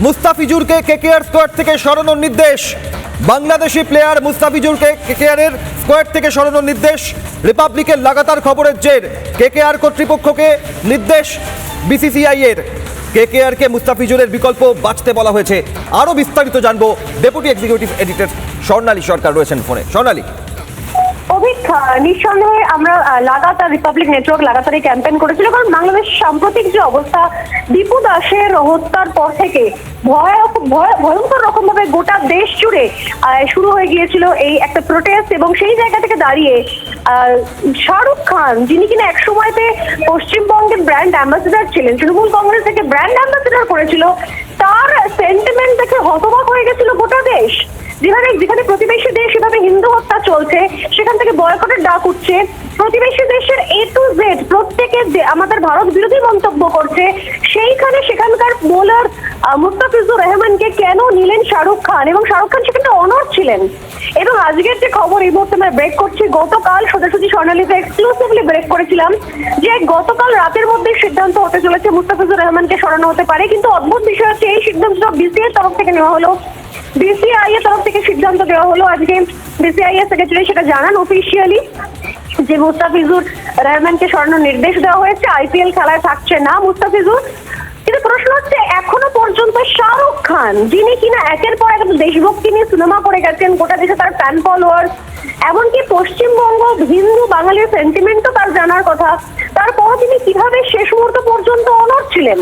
মুস্তাফিজুরকে KKR squad থেকে সরানোর নির্দেশ। বাংলাদেশি প্লেয়ার মুস্তাফিজুরকে কেকেআরের স্কোয়াড থেকে সরানোর নির্দেশ। রিপাবলিকের লাগাতার খবরের জের কেকেআর কর্তৃপক্ষকে নির্দেশ বিসিসিআই এর। কেকেআরকে মুস্তাফিজুরের বিকল্প বাঁচতে বলা হয়েছে। আরও বিস্তারিত জানবো, ডেপুটি এক্সিকিউটিভ এডিটর স্বর্ণালী সরকার রয়েছেন ফোনে। স্বর্ণালী, নিঃসন্দেহে আমরা লাগাতার রিপাবলিক নেটওয়ার্ক লাগাতার এই ক্যাম্পেইন করেছিল, কারণ বাংলাদেশ সাম্প্রতিক যে অবস্থা, দীপু দাসের হত্যার পর থেকে ভয়ঙ্কর রকম ভাবে গোটা দেশ জুড়ে শুরু হয়ে গিয়েছিল এই একটা প্রোটেস্ট। এবং সেই জায়গা থেকে দাঁড়িয়ে শাহরুখ খান, যিনি কিনা এক সময়তে পশ্চিমবঙ্গের ব্র্যান্ড অ্যাম্বাসেডার ছিলেন, তৃণমূল কংগ্রেস থেকে ব্র্যান্ড অ্যাম্বাসেডার করেছিল, তার সেন্টিমেন্ট দেখে হতবাক হয়ে গেছিল গোটা দেশ। যেখানে প্রতিবেশী দেশ এভাবে হিন্দু হত্যা চলছে, সেখান থেকে বয়কটের ডাক উঠছে, প্রতিবেশী দেশের A to Z প্রত্যেকে আমাদের ভারত বিরোধী মন্তব্য করছে, সেইখানে সেখানকার বোলার মুস্তাফিজুর রহমানকে কেন নিলেন শাহরুখ খান? এবং শাহরুখ খান সেখানে অনড় ছিলেন। এবং আজকের যে খবর, এই মুহূর্তে আমরা ব্রেক করছি, গতকাল সোজাসুজি স্বর্ণালীতে এক্সক্লুসিভলি ব্রেক করেছিলাম যে গতকাল রাতের মধ্যে সিদ্ধান্ত হতে চলেছে মুস্তাফিজুর রহমানকে সরানো হতে পারে। কিন্তু অদ্ভুত বিষয় হচ্ছে, এই সিদ্ধান্ত বিসিআই তরফ থেকে নেওয়া হলো, বিসিআই এর তরফ থেকে সিদ্ধান্ত দেওয়া হলো। আজকে বিসিআই এর সেক্রেটারি সেটা জানান অফিসিয়ালি যে মুস্তাফিজুর রহমানকে সরানোর নির্দেশ দেওয়া হয়েছে, আইপিএল খেলায় থাকছে না মুস্তাফিজুর। কিন্তু প্রশ্ন হচ্ছে, এখনো পর্যন্ত শাহরুখ খান, যিনি কিনা একের পর এক দেশভক্তি নিয়ে সিনেমা করে গেছেন, গোটা দেশে তার ফ্যান ফলোয়ার্স, এমনকি পশ্চিমবঙ্গ হিন্দু বাঙালির সেন্টিমেন্টও তার জানার কথা, তারপর তিনি কিভাবে শেষ মুহূর্ত পর্যন্ত অনড় ছিলেন?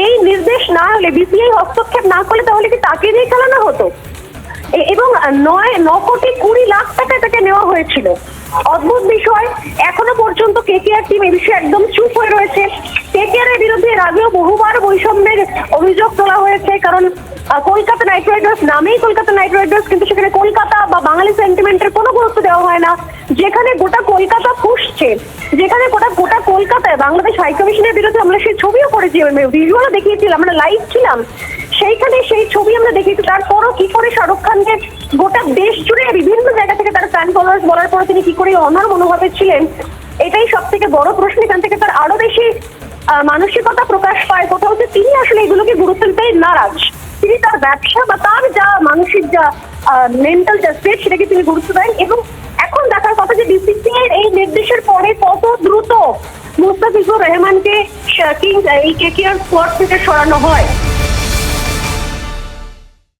এই নির্দেশ না হলে, বিসিআই হস্তক্ষেপ না করলে, তাহলে কি তাকে দিয়ে খেলানো হতো? এবং 9 কোটি 20 লাখ টাকা তাকে নেওয়া হয়েছিল। অদ্ভুত বিষয়, এখনো পর্যন্ত কেকেআর টিম এই বিষয়ে একদম চুপ হয়ে রয়েছে। কেকেআর এর বিরুদ্ধে এর আগেও বহুবার বৈষম্যের অভিযোগ তোলা হয়েছে, কারণ কলকাতা নাইট রাইডার্স নামেই কলকাতা নাইট রাইডার্স, কিন্তু সেখানে কলকাতা বা বাঙালি সেন্টিমেন্টের কোনো গুরুত্ব দেওয়া হয় না। যেখানে গোটা কলকাতা ফুসছে, যেখানে গোটা কলকাতায় বাংলাদেশ হাইকমিশনের বিরুদ্ধে আমরা সেই ছবিও করেছি, ভিডিওও দেখিয়েছিলাম, আমরা লাইভ ছিলাম সেইখানে, সেই ছবি আমরা দেখিয়েছি। তারপরও কি করে শাহরুখ খানকে গোটা দেশ জুড়ে বিভিন্ন জায়গা থেকে তার ফ্যান ফলোয়ার্স বলার পরে তিনি কি করে অনার মনোভাবে ছিলেন, এটাই সব থেকে বড় প্রশ্ন। এখান থেকে তার আরো বেশি মানসিকতা প্রকাশ পায় কোথাও, যে তিনি আসলে এগুলোকে গুরুত্ব দিতে নারাজ। তিনি তার ব্যবসা বা তার যা মানসিক যা মেন্টাল যা স্টেট, সেটাকে তিনি গুরুত্ব দেন। এবং এখন দেখার কথা যে বিসিসিআই এই নির্দেশের পরে কত দ্রুত মুস্তাফিজুর রহমানকে এই কেকেআর স্কোয়াড থেকে সরানো হয়।